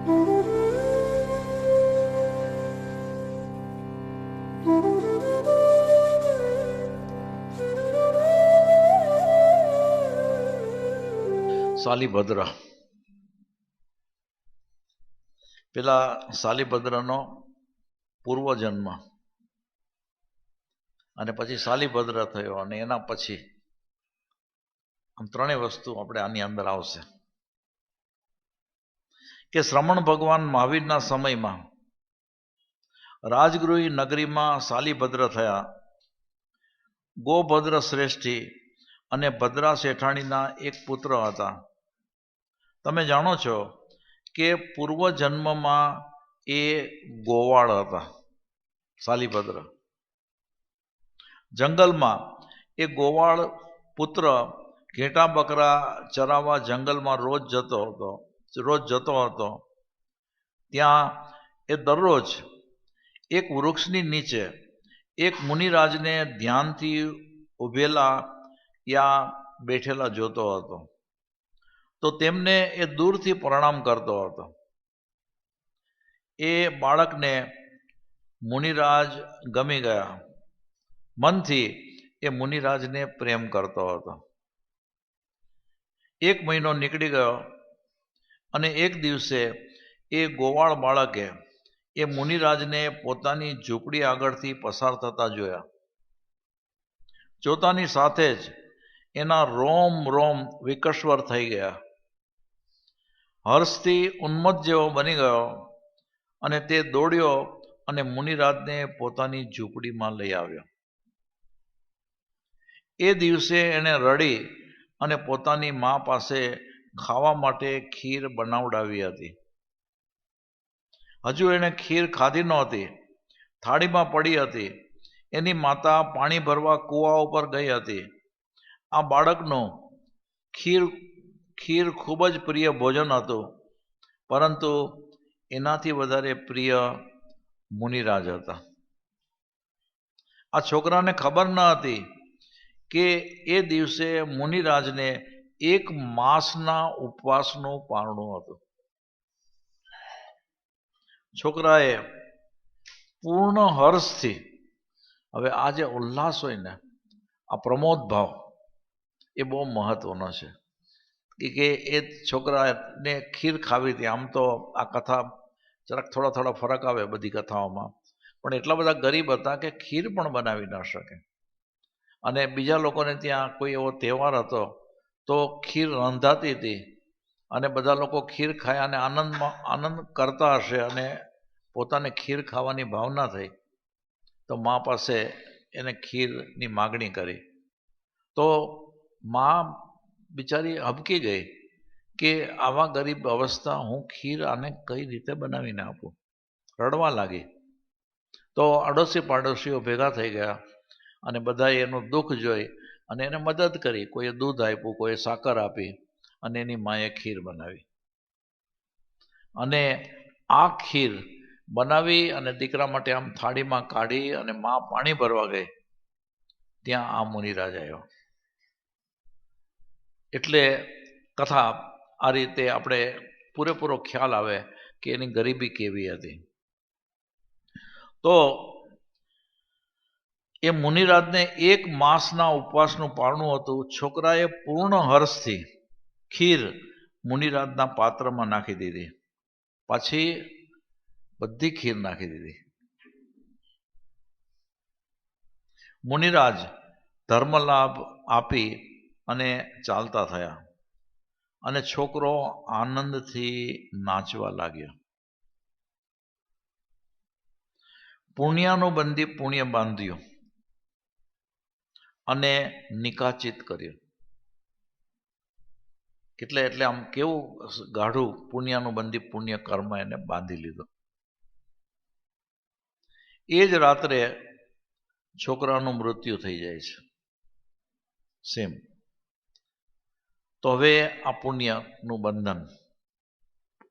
શાલિભદ્ર. પેલા શાલિભદ્રનો પૂર્વજન્મ અને પછી શાલિભદ્ર થયો અને એના પછી આમ ત્રણેય વસ્તુ આપણે આની અંદર આવશે કે શ્રમણ ભગવાન મહાવીરના સમયમાં રાજગૃહી નગરીમાં શાલિભદ્ર થયા. ગોભદ્ર શ્રેષ્ઠી અને ભદ્રા શેઠાણીના એક પુત્ર હતા. તમે જાણો છો કે પૂર્વજન્મમાં એ ગોવાળ હતા. શાલિભદ્ર જંગલમાં એ ગોવાળ પુત્ર ઘેટા બકરા ચરાવવા જંગલમાં રોજ જતો હતો. ત્યાં એ દરરોજ એક વૃક્ષની નીચે એક મુનિરાજને ધ્યાનથી ઉભેલા યા બેઠેલા જોતો હતો. તો તેમને એ દૂરથી પ્રણામ કરતો હતો. એ બાળકને મુનિરાજ ગમી ગયા. મનથી એ મુનિરાજને પ્રેમ કરતો હતો. એક મહિનો નીકળી ગયો અને એક દિવસે એ ગોવાળ બાળકે એ મુનિરાજને પોતાની ઝૂંપડી આગળથી પસાર થતા જોયા. જોતાની સાથે જ એના રોમ રોમ વિકસ્વર થઈ ગયા. હર્ષથી ઉન્મત્ત જેવો બની ગયો અને તે દોડ્યો અને મુનિરાજને પોતાની ઝૂંપડીમાં લઈ આવ્યો. એ દિવસે એણે રડી અને પોતાની મા પાસે ખાવા માટે ખીર બનાવડાવી હતી. હજુ એણે ખીર ખાધી નહોતી. થાળીમાં પડી હતી. એની માતા પાણી ભરવા કૂવા ઉપર ગઈ હતી. આ બાળકનું ખીર ખૂબ જ પ્રિય ભોજન હતું, પરંતુ એનાથી વધારે પ્રિય મુનિરાજ હતા. આ છોકરાને ખબર ન હતી કે એ દિવસે મુનિરાજને એક માસના ઉપવાસનું પારણું હતું. છોકરાએ પૂર્ણ હર્ષથી, હવે આ જે ઉલ્લાસ હોય ને, આ પ્રમોદ ભાવ એ બહુ મહત્વનો છે કે એ છોકરાને ખીર ખાવી હતી. આમ તો આ કથા જરાક થોડા ફરક આવે બધી કથાઓમાં, પણ એટલા બધા ગરીબ હતા કે ખીર પણ બનાવી ન શકે. અને બીજા લોકોને ત્યાં કોઈ એવો તહેવાર હતો તો ખીર રંધાતી હતી અને બધા લોકો ખીર ખાય અને આનંદ કરતા હશે અને પોતાને ખીર ખાવાની ભાવના થઈ તો મા પાસે એને ખીરની માગણી કરી. તો મા બિચારી હબકી ગઈ કે આવા ગરીબ અવસ્થા હું ખીર આને કઈ રીતે બનાવીને આપું. રડવા લાગી. તો આડોશી પાડોશીઓ ભેગા થઈ ગયા અને બધાએ એનું દુઃખ જોઈ અને એને મદદ કરી. કોઈએ દૂધ આપ્યું, કોઈએ સાકર આપી અને એની માએ ખીર બનાવી. અને આ ખીર બનાવી અને દીકરા માટે આમ થાળીમાં કાઢી અને મા પાણી ભરવા ગઈ, ત્યાં આ મુનિરાજ આવ્યો. એટલે કથા આ રીતે આપણે પૂરેપૂરો ખ્યાલ આવે કે એની ગરીબી કેવી હતી. તો એ મુનિરાજને એક માસના ઉપવાસનું પારણું હતું. છોકરાએ પૂર્ણ હર્ષથી ખીર મુનિરાજના પાત્રમાં નાખી દીધી. પાછી બધી ખીર નાખી દીધી. મુનિરાજ ધર્મલાભ આપી અને ચાલતા થયા અને છોકરો આનંદથી નાચવા લાગ્યો. પુણ્યનું બંધી પુણ્ય બાંધ્યું અને નિકાચિત કર્યું. એટલે આમ કેવું ગાઢું પુણ્યનું બંધી પુણ્ય કર્મ એને બાંધી લીધો. એ જ રાત્રે છોકરાનું મૃત્યુ થઈ જાય છે. સેમ. તો હવે આ પુણ્યનું બંધન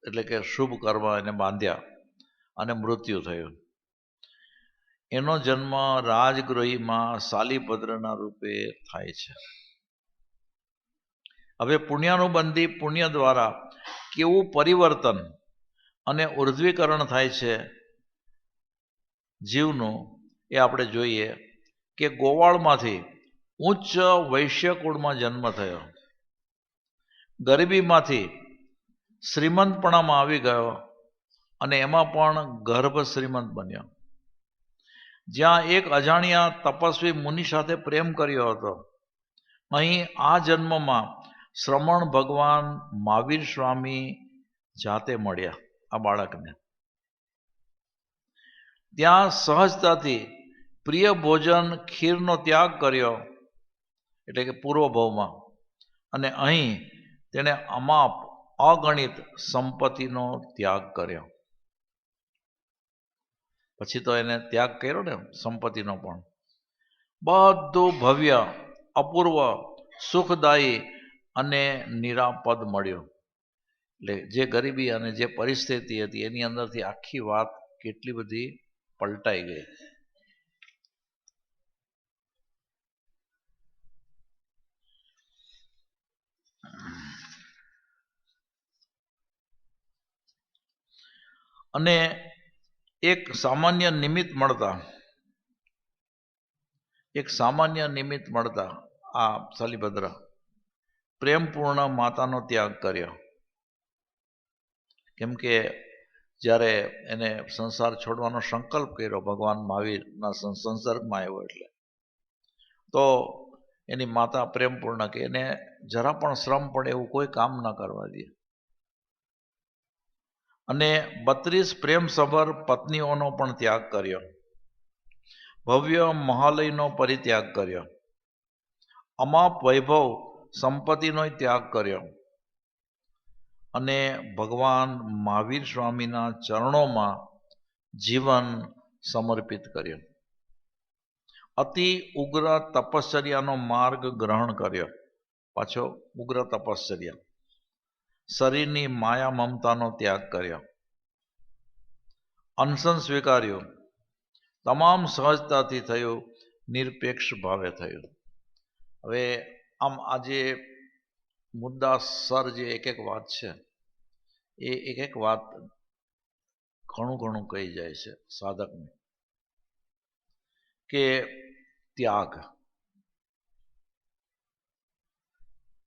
એટલે કે શુભ કર્મ એને બાંધ્યા અને મૃત્યુ થયું. એનો જન્મ રાજગૃહીમાં શાલિભદ્રના રૂપે થાય છે. હવે પુણ્યાનુબંધી પુણ્ય દ્વારા કેવું પરિવર્તન અને ઉર્ધ્વીકરણ થાય છે જીવનું, એ આપણે જોઈએ કે ગોવાળમાંથી ઉચ્ચ વૈશ્ય કુળમાં જન્મ થયો, ગરીબીમાંથી શ્રીમંતપણામાં આવી ગયો અને એમાં પણ ગર્ભ શ્રીમંત બન્યો. જ્યાં એક અજાણ્યા તપસ્વી મુનિ સાથે પ્રેમ કર્યો હતો, અહીં આ જન્મમાં શ્રમણ ભગવાન મહાવીર સ્વામી જાતે મળ્યા આ બાળકને. ત્યાં સહજતાથી પ્રિય ભોજન ખીરનો ત્યાગ કર્યો, એટલે કે પૂર્વ ભાવમાં, અને અહીં તેણે અમાપ અગણિત સંપત્તિનો ત્યાગ કર્યો. પછી તો એને ત્યાગ કર્યો ને સંપત્તિનો પણ. બધું ભવ્ય, અપૂર્વ, સુખદાયી અને નિરાપદ મળ્યું. એટલે જે ગરીબી અને જે પરિસ્થિતિ હતી એની અંદરથી આખી વાત કેટલી બધી પલટાઈ ગઈ. અને એક સામાન્ય નિમિત્ત મળતા આ શલિભદ્ર પ્રેમપૂર્ણ માતાનો ત્યાગ કર્યો. કેમ કે જ્યારે એને સંસાર છોડવાનો સંકલ્પ કર્યો, ભગવાન મહાવીરના સંસર્ગમાં આવ્યો એટલે, તો એની માતા પ્રેમપૂર્ણ કે એને જરા પણ શ્રમ પડે એવું કોઈ કામ ન કરવા દે. અને 32 પ્રેમસભર પત્નીઓનો પણ ત્યાગ કર્યો, ભવ્ય મહાલયનો પરિત્યાગ કર્યો, અમાપ વૈભવ સંપત્તિનો ત્યાગ કર્યો અને ભગવાન મહાવીર સ્વામીના ચરણોમાં જીવન સમર્પિત કર્યું. અતિ ઉગ્ર તપશ્ચર્યાનો માર્ગ ગ્રહણ કર્યો. પાછો ઉગ્ર તપશ્ચર્યા. શરીરની માયા મમતાનો ત્યાગ કર્યો, અનશન સ્વીકાર્યું, તમામ સહજતાથી થયું, નિરપેક્ષ ભાવે થયું. હવે આમ આજે મુદ્દાસર જે એક વાત છે એ એક વાત ઘણું કહી જાય છે સાધકને, કે ત્યાગ.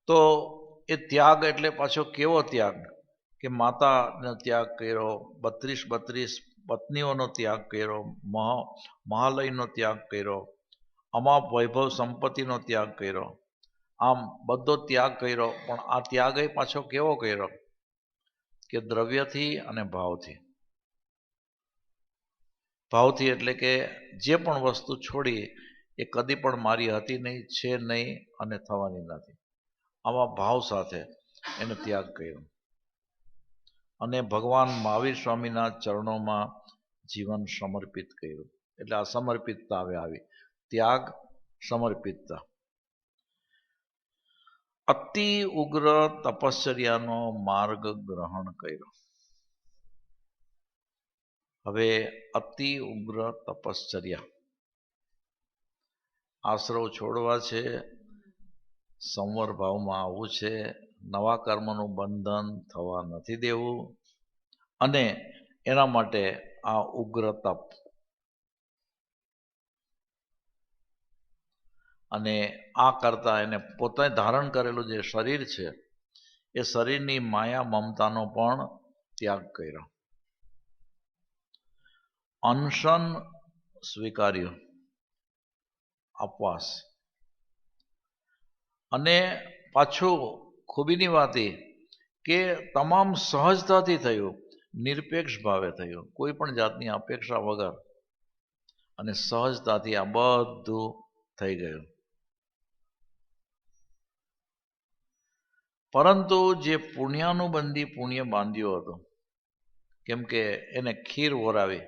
તો એ ત્યાગ એટલે પાછો કેવો ત્યાગ? કે માતાનો ત્યાગ કર્યો, 32 પત્નીઓનો ત્યાગ કર્યો, મહાલયનો ત્યાગ કર્યો, અમાપ વૈભવ સંપત્તિનો ત્યાગ કર્યો. આમ બધો ત્યાગ કર્યો, પણ આ ત્યાગ પાછો કેવો કર્યો? કે દ્રવ્યથી અને ભાવથી. ભાવથી એટલે કે જે પણ વસ્તુ છોડી એ કદી પણ મારી હતી નહીં, છે નહીં અને થવાની નથી, આવા ભાવ સાથે એને ત્યાગ કર્યો. અને ભગવાન મહાવીર સ્વામીના ચરણોમાં જીવન સમર્પિત કર્યું. એટલે આ સમર્પિતતા હવે આવી, ત્યાગ, સમર્પિતતા. અતિ ઉગ્ર તપશ્ચર્યાનો માર્ગ ગ્રહણ કર્યો. હવે અતિ ઉગ્ર તપશ્ચર્યા, આશ્રવ છોડવા છે, સંવર ભાવમાં આવવું છે, નવા કર્મનું બંધન થવા નથી દેવું, અને એના માટે આ ઉગ્ર તપ. અને આ કરતા એને પોતે ધારણ કરેલું જે શરીર છે એ શરીરની માયા મમતાનો પણ ત્યાગ કર્યો. અનશન સ્વીકાર્યું, ઉપવાસ. અને પાછું ખૂબીની વાત એ કે તમામ સહજતાથી થયું, નિરપેક્ષ ભાવે થયું, કોઈ પણ જાતની અપેક્ષા વગર અને સહજતાથી આ બધું થઈ ગયું. પરંતુ જે પુણ્યાનુબંધી પુણ્ય બાંધ્યો હતો, કેમ કે એને ખીર ઓરાવી,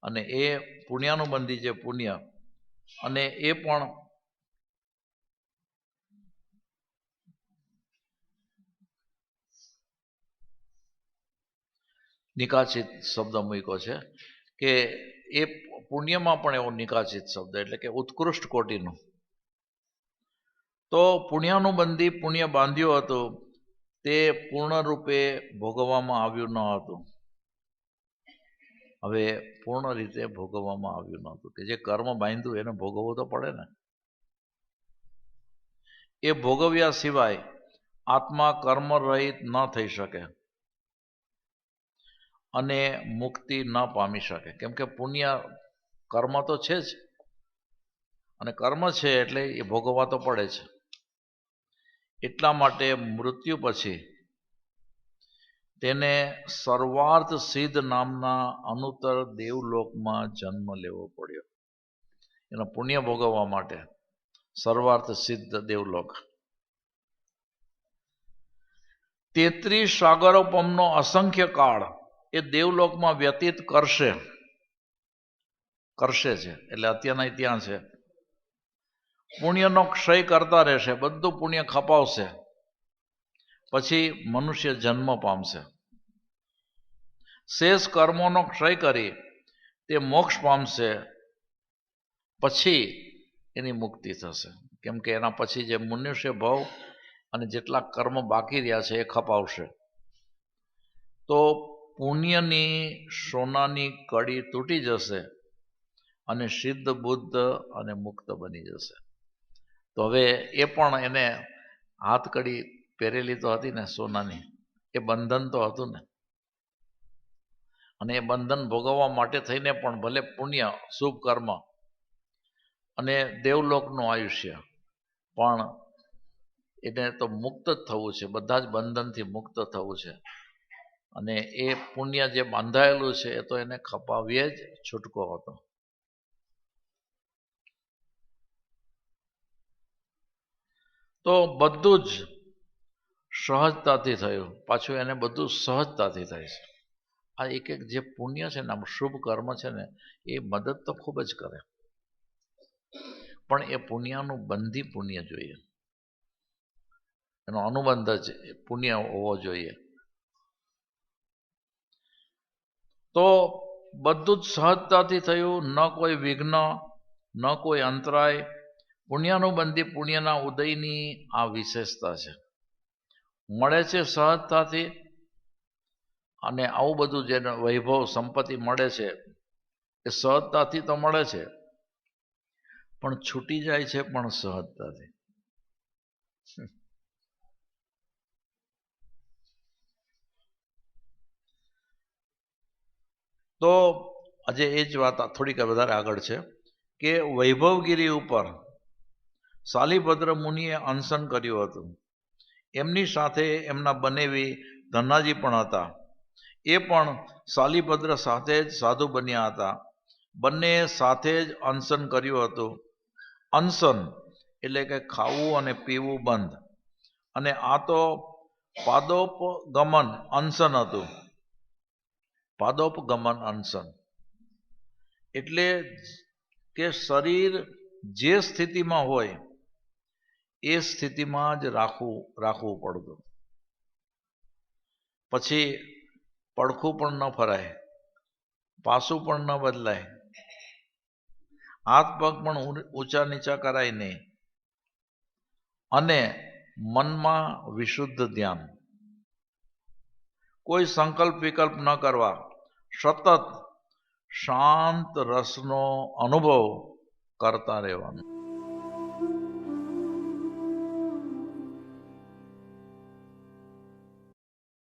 અને એ પુણ્યાનુબંધી જે પુણ્ય, અને એ પણ નિકાચિત શબ્દ મૂક્યો છે કે એ પુણ્યમાં પણ એવો નિકાચિત શબ્દ એટલે કે ઉત્કૃષ્ટ કોટીનું. તો પુણ્યાનુબંધી પુણ્ય બાંધ્યું હતું તે પૂર્ણ રૂપે ભોગવવામાં આવ્યું ન હતું. હવે પૂર્ણ રીતે ભોગવવામાં આવ્યું નહોતું, કે જે કર્મ બાંધ્યું એને ભોગવવું તો પડે ને. એ ભોગવ્યા સિવાય આત્મા કર્મ રહિત ન થઈ શકે અને મુક્તિ ન પામી શકે, કેમ કે પુણ્ય કર્મ તો છે જ, અને કર્મ છે એટલે એ ભોગવવા તો પડે છે. એટલા માટે મૃત્યુ પછી તેને સર્વાર્થ સિદ્ધ નામના અનુત્તર દેવલોકમાં જન્મ લેવો પડ્યો, એના પુણ્ય ભોગવવા માટે. સર્વાર્થ સિદ્ધ દેવલોક 33 સાગરોપમનો અસંખ્ય કાળ એ દેવલોકમાં વ્યતીત કરશે છે, એટલે અત્યારના ત્યાં છે. પુણ્યનો ક્ષય કરતા રહેશે, બધું પુણ્ય ખપાવશે, પછી મનુષ્ય જન્મ પામશે. શેષ કર્મોનો ક્ષય કરી તે મોક્ષ પામશે, પછી એની મુક્તિ થશે, કેમ કે એના પછી જે મનુષ્ય ભાવ અને જેટલા કર્મ બાકી રહ્યા છે એ ખપાવશે. તો પુણ્યની સોનાની કડી તૂટી જશે અને સિદ્ધ બુદ્ધ અને મુક્ત બની જશે. તો હવે એ પણ એને હાથકડી પહેરેલી તો હતી ને સોનાની, એ બંધન તો હતું ને, અને એ બંધન ભોગવવા માટે થઈને પણ ભલે પુણ્ય શુભ કર્મ અને દેવલોકનું આયુષ્ય, પણ એને તો મુક્ત જ થવું છે, બધા જ બંધનથી મુક્ત થવું છે. અને એ પુણ્ય જે બાંધાયેલું છે એ તો એને ખપાવીએ જ છૂટકો હતો. તો બધું જ સહજતાથી થયું, પાછું એને બધું સહજતાથી થાય છે. આ એક એક જે પુણ્ય છે ને, આમ શુભ કર્મ છે ને, એ મદદ તો ખૂબ જ કરે, પણ એ પુણ્યનું બંધી પુણ્ય જોઈએ, એનો અનુબંધ જ પુણ્ય હોવો જોઈએ. તો બધું જ સહજતાથી થયું, ન કોઈ વિઘ્ન, ન કોઈ અંતરાય. પુણ્યાનુબંધી પુણ્યના ઉદયની આ વિશેષતા છે. મળે છે સહજતાથી, અને આવું બધું જે વૈભવ સંપત્તિ મળે છે એ સહજતાથી તો મળે છે, પણ છૂટી જાય છે પણ સહજતાથી. તો આજે એ જ વાત થોડીક વધારે આગળ છે કે વૈભવગીરી ઉપર શાલિભદ્ર મુનિએ અનશન કર્યું હતું. એમની સાથે એમના બનેવી ધનાજી પણ હતા. એ પણ શાલિભદ્ર સાથે જ સાધુ બન્યા હતા. બંને સાથે જ અનશન કર્યું હતું. અનશન એટલે કે ખાવું અને પીવું બંધ, અને આ તો પાદોપગમન અનશન હતું. પાદોપગમન અનશન એટલે કે શરીર જે સ્થિતિમાં હોય એ સ્થિતિમાં જ રાખવું પડતું. પછી પડખું પણ ન ફરાય, પાસું પણ ન બદલાય, હાથ પગ પણ ઊંચા નીચા કરાય નહીં, અને મનમાં વિશુદ્ધ ધ્યાન, કોઈ સંકલ્પ વિકલ્પ ન કરવા, સતત શાંત રસનો અનુભવ કરતા રહેવાનો.